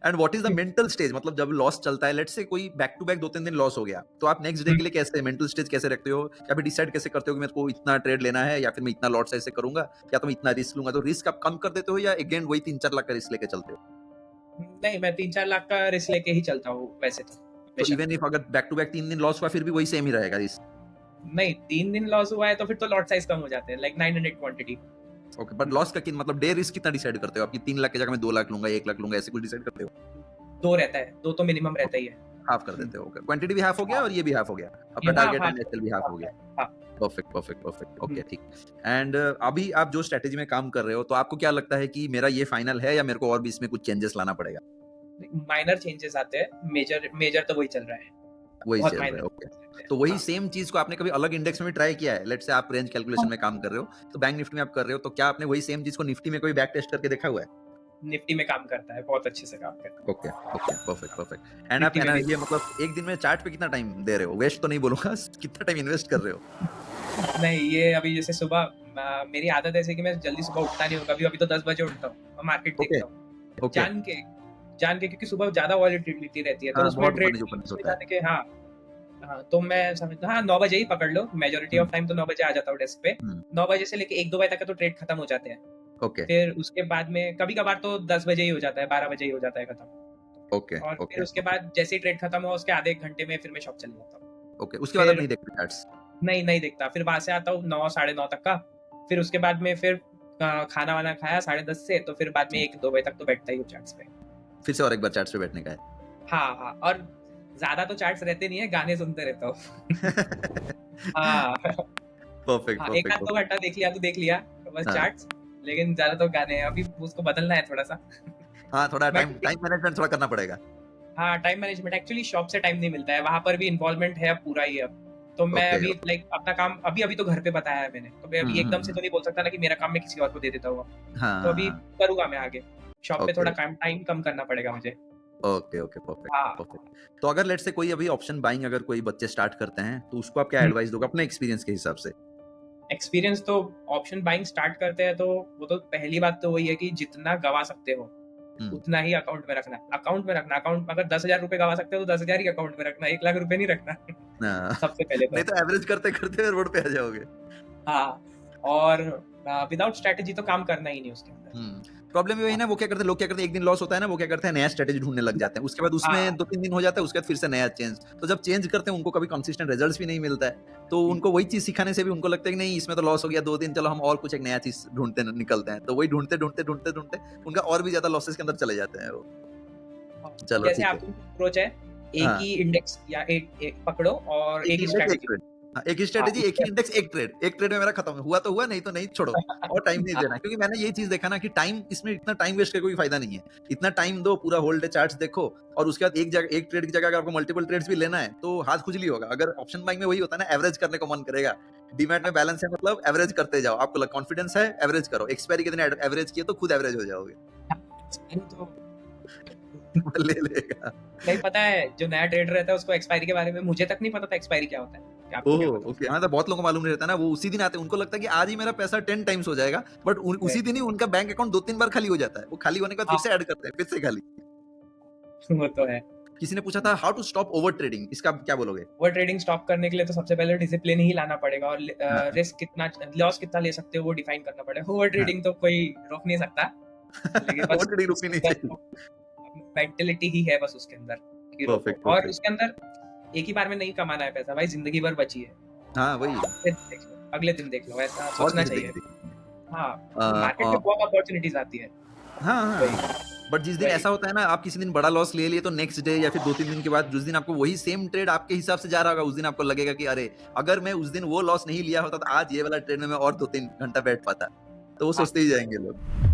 And what is the mental stage, मतलब जब loss चलता है, लेट्स से कोई बैक टू बैक 2-3 दिन लॉस हो गया, तो आप नेक्स्ट डे के लिए कैसे मेंटल स्टेज कैसे रखते हो, या फिर डिसाइड कैसे करते हो कि मेरे को इतना ट्रेड लेना है, या फिर मैं इतना लॉट साइज से करूंगा, या तो मैं इतना रिस्क लूंगा, तो रिस्क आप कम कर देते हो या अगेन वही 3-4 लाख का रिस्क लेके चलते हो? नहीं, मैं 3-4 लाख का रिस्क लेके ही चलता हूँ वैसे तो तो हमेशा। इवन इफ अगर बैक टू बैक 3 दिन लॉस हुआ फिर भी वही सेम ही रहेगा रिस्क? नहीं, 3 दिन लॉस हुआ है तो फिर तो लॉट साइज कम हो जाते हैं, like 900 quantity. Okay, but loss का किन मतलब डे रिस्क कितना डिसाइड करते हो? आपकी 3 लाख की जगह मैं 2 लाख लूंगा, 1 लाख लूंगा, ऐसे कुछ डिसाइड करते हो? 2 रहता है, 2 तो मिनिमम रहता ही है। हाफ कर देते हो? ओके, क्वांटिटी भी हाफ हो गया हाँ, और ये भी हाफ हो गया, ये आपका half target half and SL भी हाफ हो गया। हाँ। Perfect, perfect, perfect. ओके, हुँ। ठीक। एंड अभी आप जो स्ट्रैटेजी में काम कर रहे हो, तो आपको क्या लगता है कि मेरा ये फाइनल है या मेरे को और भी इसमें कुछ चेंजेस लाना पड़ेगा? माइनर चेंजेस आते हैं, मेजर मेजर तो वही चल रहा है। वही बहुत चल रहा माइनर है, ओके। चेंजेस आते हैं। तो वही हाँ। सेम चीज़ को आपने कभी अलग इंडेक्स में भी ट्राई किया है? लेट्स से आप रेंज कैलकुलेशन में काम कर रहे हो, तो बैंक निफ्टी में आप कर रहे हो, तो क्या आपने वही सेम चीज़ को निफ्टी में कभी बैक टेस्ट करके देखा हुआ है? निफ्टी में काम करता है, बहुत अच्छे से काम करता okay, okay, perfect, perfect. And आप निफ्टी है में ना भी ये मतलब एक दिन में चार्ट पे कितना टाइम दे रहे हो? वेस्ट तो नहीं बोलूँगा, कितना टाइम इन्वेस्ट कर रहे हो? नहीं, ये अभी जैसे सुबह मेरी आदत ऐसे है कि मैं जल्दी सुबह उठता नहीं हूँ, कभी-कभी तो 10 बजे उठता हूँ और मार्केट ओके, देखता हूँ। ओके। जान के क्योंकि सुबह ज़्यादा वॉलेटिलिटी रहती है, तो हाँ, उसमें बहुत ट्रेड ऊपर-नीचे उसमें होता है। जाने के हाँ, हाँ, तो मैं समझता हाँ, 9 बजे ही पकड़ लो, मेजॉरिटी हुँ, ऑफ टाइम तो 9 बजे आ जाता हूँ डेस्क पे। हुँ, 9 बजे से लेके 1-2 बजे तक का तो ट्रेड खत्म हो जाते हैं। ओके, फिर उसके बाद में कभी-कभार तो 10 बजे ही हो जाता है, 12 बजे ही हो जाता है खत्म। ओके, और फिर ओके, उसके ओके, बाद जैसे ही ट्रेड खत्म हुआ उसके आधे 1 घंटे में फिर मैं शॉप चले जाता हूँ। ओके। उसके बाद आप फिर नहीं देखते चार्ट्स? नहीं देखता, फिर वहाँ से आता हूँ 9 साढ़े 9 तक का। फिर उसके बाद में फिर खाना-वाना खाया 10:30 से, तो फिर बाद में हुँ, 1-2 बजे तक तो बैठता ही हूँ चार्ट्स पे। फिर से और एक बार चार्ट्स पे बैठने का है। हाँ, हाँ, और ज़्यादा तो चार्ट्स रहते नहीं है, गाने सुनते रहता हूँ। हाँ, परफेक्ट, हाँ, 1 परफेक्ट, आध 2 परफेक्ट। घंटा देख लिया तो देख लिया, बस हाँ, चार्ट्स, लेकिन ज़्यादा तो गाने हैं, अभी उसको बदलना है थोड़ा-सा। हाँ, थोड़ा मैं टाइम टाइम मैनेजमेंट थोड़ा करना पड़ेगा। हाँ, टाइम मैनेजमेंट एक्चुअली शॉप से टाइम नहीं मिलता है, वहाँ पर भी इन्वॉल्वमेंट है पूरा ही अब। तो मैं ओके, अभी ओके। लाइक अपना काम अभी-अभी तो घर पे बताया है मैंने, तो मैं हुँ, अभी हुँ, एकदम से हुँ। तो नहीं बोल सकता ना कि मेरा काम मैं किसी और को दे देता हूँ अब। हाँ, तो हाँ, अभी हाँ। करूँगा मैं आगे। शॉप पे ओके, थोड़ा काम टाइम कम करना पड़ेगा मुझे। ओके, ओके, परफेक्ट, हाँ, परफेक्ट। तो अगर लेट्स से कोई अभी ऑप्शन बाइंग अगर कोई बच्चे स्टार्ट करते हैं, तो उसको आप क्या हुँ, एडवाइस दोगे अपने एक्सपीरियंस के हिसाब से? एक्सपीरियंस तो ऑप्शन बाइंग स्टार्ट करते हैं तो वो तो पहली बात तो वही है कि जितना गँवा सकते हो, हुँ, उतना ही अकाउंट में रखना। अकाउंट में रखना, अकाउंट अगर 10,000 रुपए गँवा सकते हो तो 10,000 ही अकाउंट में रखना, 1 लाख रुपए नहीं रखना। हाँ। सबसे पहले नहीं तो। तो एवरेज करते-करते रोड पे आ जाओगे। हाँ, और विदाउट स्ट्रैटेजी तो काम करना ही नहीं उसके अंदर। हुँ। प्रॉब्लम ये वही हाँ, ना, वो क्या करते हैं, लोग क्या करते हैं, एक दिन लॉस होता है ना, वो क्या करते हैं, नया स्ट्रैटेजी ढूँढने लग जाते हैं। उसके बाद उसमें हाँ, 2-3 दिन हो जाता है, उसके बाद फिर से नया चेंज। तो जब चेंज करते हैं, उनको कभी कंसिस्टेंट रिजल्ट्स भी नहीं मिलता है। तो हुँ, उनको वही चीज़ सिखाने से भी उनको लगता है कि नहीं, इसमें तो लॉस हो गया 2 दिन, चलो हम और कुछ एक नया चीज़ ढूँढते न निकलते हैं। तो वही ढूँढते-ढूँढते उनका और भी ज़्यादा लॉसेस के अंदर चले जाते हैं वो। हाँ। चलो जैसे ठीक है। आपकी अप्रोच है, एक हाँ। ही इंडेक्स या एक एक पकड़ो और एक एक ही ही इंडेक्स, एक स्ट्रैटेजी। ट्रेड। हाँ, एक ही हाँ, स्ट्रैटेजी, एक ही उससे इंडेक्स, एक ट्रेड। एक ट्रेड में मेरा खत्म हुआ तो हुआ, नहीं तो नहीं, छोड़ो। और टाइम नहीं देना, हाँ, क्योंकि मैंने यही चीज़ देखा ना कि टाइम इसमें इतना टाइम वेस्ट करके कोई फ़ायदा नहीं है। इतना टाइम दो, पूरा होल डे चार्ट्स देखो और उसके बाद एक ट्रेड की जगह अगर आपको मल्टीपल ट्रेड्स भी लेना है, तो हाथ खुजली होगा। अगर ऑप्शन बाइंग में वही होता है ना, एवरेज करने को मन करेगा। डीमैट में बैलेंस है मतलब एवरेज करते जाओ। आपको कॉन्फिडेंस है, एवरेज करो। एक्सपायरी के दिन एवरेज किए तो खुद एवरेज हो जाओगे। एक्सपायरी तो ले लेगा। नहीं पता है, जो नया ट्रेडर रहता है उसको एक्सपायरी के बारे में मुझे तक नहीं पता था एक्सपायरी क्या होता है। क्या आपको ओह! क्या पता? ओके। हाँ, तो बहुत लोगों को मालूम नहीं रहता ना, वो उसी दिन आते हैं, उनको लगता है कि आज ही मेरा पैसा 10 टाइम्स हो जाएगा, बट उ नहीं, उसी दिन ही उनका बैंक अकाउंट 2-3 बार खाली हो जाता है। वो खाली होने के बाद फिर से हाँ, ऐड करते हैं, फिर से खाली। वो तो है। किसी ने पूछा था how to stop overtrading, इसका आप क्या बोलोगे? ओवर ट्रेडिंग स्टॉप करने के लिए तो सबसे पहले डिसिप्लिन ही लाना पड़ेगा और हाँ, रिस्क कितना लॉस कितना ले सकते हो वो डिफाइन करना पड़ेगा। ओवर हाँ। ट्रेडिंग तो कोई रोक नहीं सकता, लेकिन ओवर बस ट्रेडिंग रुकनी उसके नहीं अंदर चाहिए। तो मेंटालिटी ही है बस उसके अंदर कि रोको परफेक्ट, और परफेक्ट। उसके अंदर एक ही बार में नहीं कमाना है पैसा भाई, ज़िंदगी भर बची है। हाँ, वही। अगले दिन देख लो, ऐसा और सोचना कैसे चाहिए। देखेंगे? हाँ, अ, मार्केट अ, में बहुत अपॉर्च्युनिटीज़ आती है। हाँ, वही, हाँ। बट जिस दिन वही। ऐसा होता है ना, आप किसी दिन बड़ा लॉस ले लिए, तो नेक्स्ट डे या फिर 2-3 दिन के बाद जिस दिन आपको वही सेम ट्रेड आपके हिसाब से जा रहा होगा, उस दिन आपको लगेगा कि अरे! अगर मैं उस दिन वो लॉस नहीं लिया होता, तो आज ये वाला ट्रेड में मैं और 2-3 घंटा बैठ पाता। तो वो हाँ, सोचते ही जाएँगे लोग।